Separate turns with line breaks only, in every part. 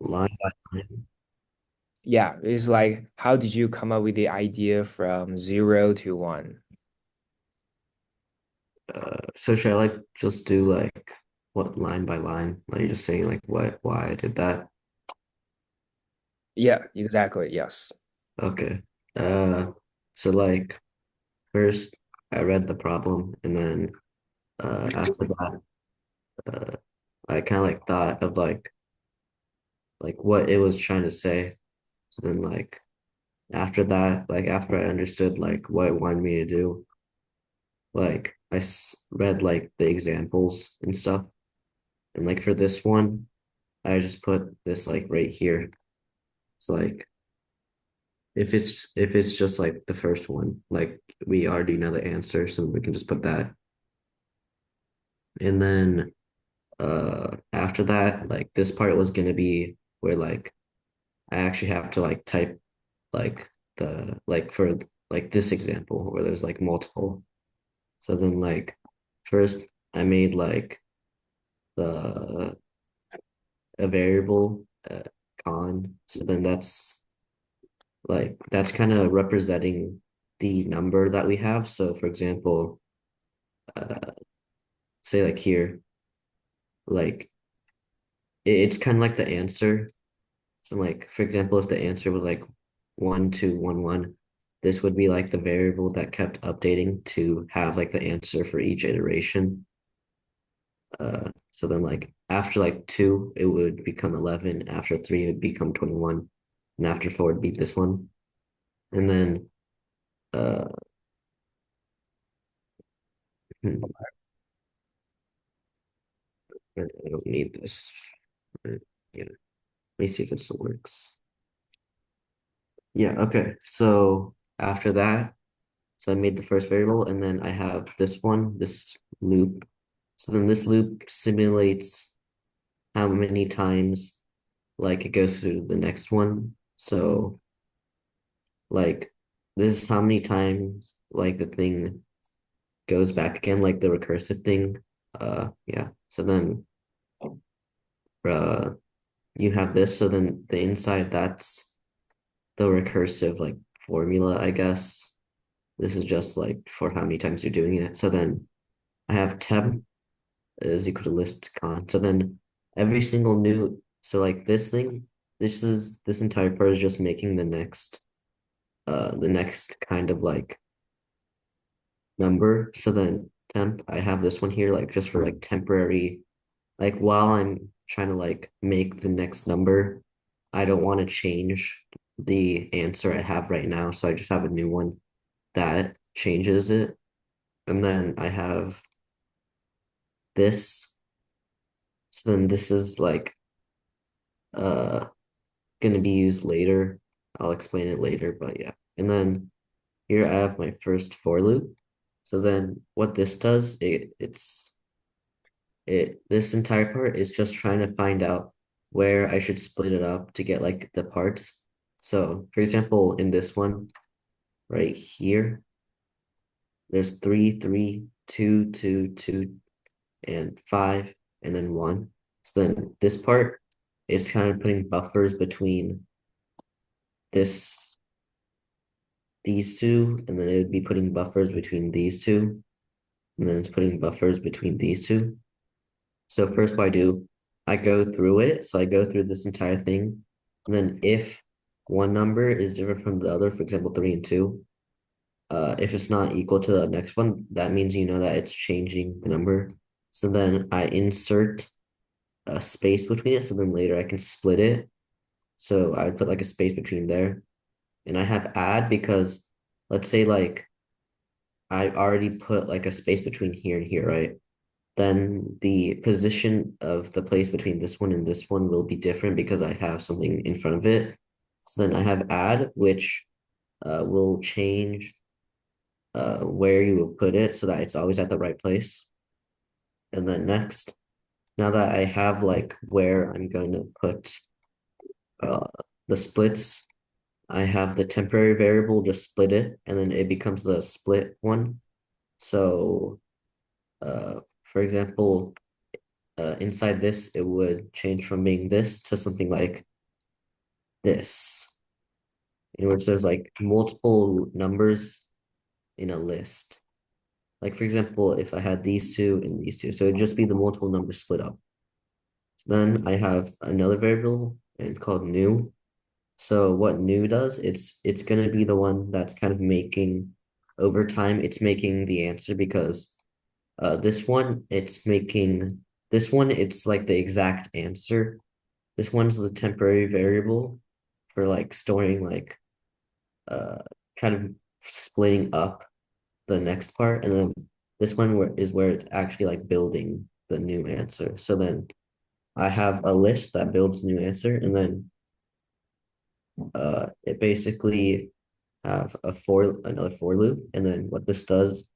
line by line.
Yeah, it's like how did you come up with the idea from 0 to 1?
So should I like just do like what line by line? Like just saying like what why I did that?
Yeah, exactly. Yes.
Okay. Uh so like first I read the problem and then after that uh I kind of like thought of like what it was trying to say. So then like after that, like after I understood like what it wanted me to do, like read like the examples and stuff. And like for this one, I just put this like right here. It's like if it's just like the first one, like we already know the answer, so we can just put that. And then after that, like this part was gonna be where like I actually have to like type like the like for like this example where there's like multiple. So then like first I made like the a variable con. So then that's kind of representing the number that we have. So for example, uh, say like here, like it's kind of like the answer. So like for example, if the answer was like 1 2 1 1, this would be like the variable that kept updating to have like the answer for each iteration. So then like after like two, it would become 11. After three, it would become 21. And after four, it'd be this one. And then uh I don't need this. Yeah, let me see if it still works. Yeah, okay. So after that, so I made the first variable and then I have this one, this loop. So then this loop simulates how many times like it goes through the next one. So like this is how many times like the thing goes back again, like the recursive thing. Yeah. So then uh you have this, so then the inside that's the recursive like formula, I guess. This is just like for how many times you're doing it. So then I have temp is equal to list con. So then every single new, so like this thing, this entire part is just making the next kind of like number. So then temp, I have this one here like just for like temporary, like while I'm trying to like make the next number, I don't want to change the answer I have right now. So I just have a new one that changes it. And then I have this. So then this is like uh gonna be used later. I'll explain it later, but yeah. And then here I have my first for loop. So then what this does, it this entire part is just trying to find out where I should split it up to get like the parts. So for example, in this one right here, there's three, three, two, two, two, and five, and then one. So then this part is kind of putting buffers between this these two, and then it would be putting buffers between these two, and then it's putting buffers between these two. So first what I do, I go through it. So I go through this entire thing. And then if one number is different from the other, for example, three and two, if it's not equal to the next one, that means you know that it's changing the number. So then I insert a space between it. So then later I can split it. So I would put like a space between there. And I have add because let's say like I already put like a space between here and here, right? Then the position of the place between this one and this one will be different because I have something in front of it. So then I have add, which will change where you will put it so that it's always at the right place. And then next, now that I have like where I'm going to put uh, the splits, I have the temporary variable, just split it, and then it becomes the split one. So, for example, inside this, it would change from being this to something like this, in which there's like multiple numbers in a list. Like for example, if I had these two and these two, so it'd just be the multiple numbers split up. So then I have another variable and it's called new. So what new does, it's gonna be the one that's kind of making over time, it's making the answer because this one it's like the exact answer. This one's the temporary variable for like storing like uh kind of splitting up the next part, and then this one is where it's actually like building the new answer. So then I have a list that builds new answer, and then it basically have another for loop, and then what this does,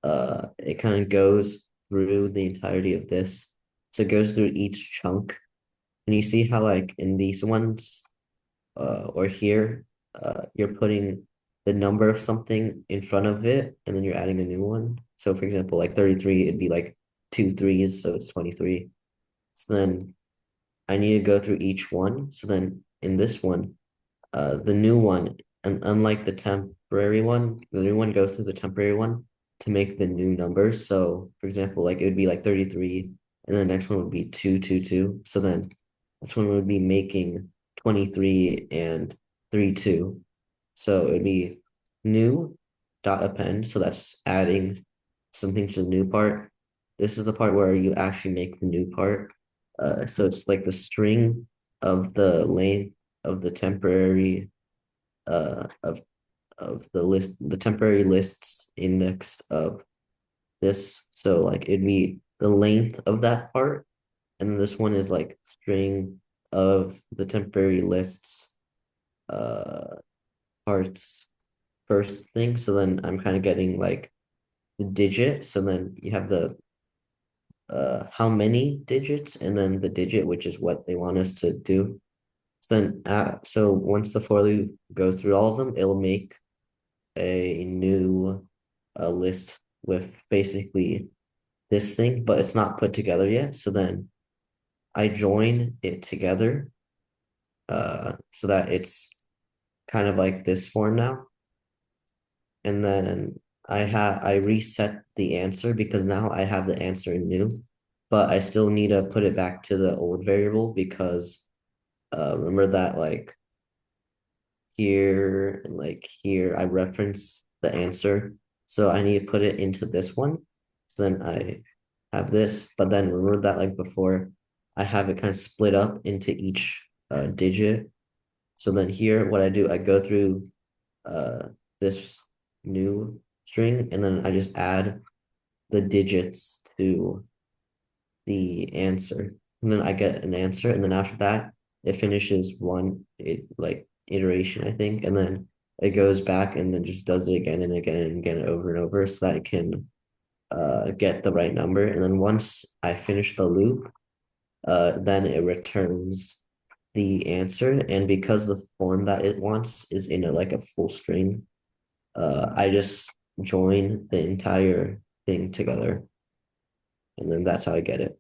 it kind of goes through the entirety of this. So it goes through each chunk, and you see how like in these ones, or here, you're putting the number of something in front of it, and then you're adding a new one. So for example, like 33, it'd be like two threes, so it's 23. So then I need to go through each one. So then in this one, the new one, and unlike the temporary one, the new one goes through the temporary one to make the new numbers. So, for example, like it would be like 33, and the next one would be 222. So then that's when we would be making 23 and 32. So it would be new dot append. So that's adding something to the new part. This is the part where you actually make the new part. So it's like the string of the length of the temporary uh of of the temporary lists index of this. So like it'd be the length of that part, and then this one is like string of the temporary lists uh parts first thing. So then I'm kind of getting like the digit. So then you have the how many digits, and then the digit, which is what they want us to do. So once the for loop goes through all of them, it'll make a new list with basically this thing, but it's not put together yet. So then I join it together, so that it's kind of like this form now. And then I reset the answer because now I have the answer in new, but I still need to put it back to the old variable because remember that like here and like here I reference the answer. So I need to put it into this one. So then I have this, but then remember that like before, I have it kind of split up into each digit. So then here, what I do, I go through uh this new string, and then I just add the digits to the answer. And then I get an answer, and then after that, it finishes iteration, I think, and then it goes back and then just does it again and again and again over and over so that it can get the right number. And then once I finish the loop, then it returns the answer. And because the form that it wants is in like a full string, I just join the entire thing together, and then that's how I get it.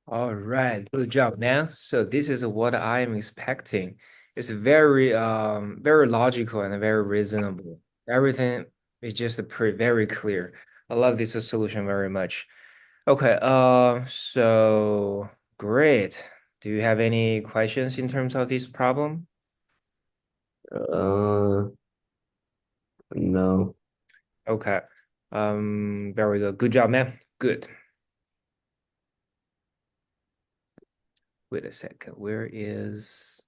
All right, good job, man. So this is what I am expecting. It's very very logical and very reasonable. Everything is just very clear. I love this solution very much. Okay, so great. Do you have any questions in terms of this problem?
Uh, no.
Okay. Very good. Good job, man. Good. Wait a second. Where is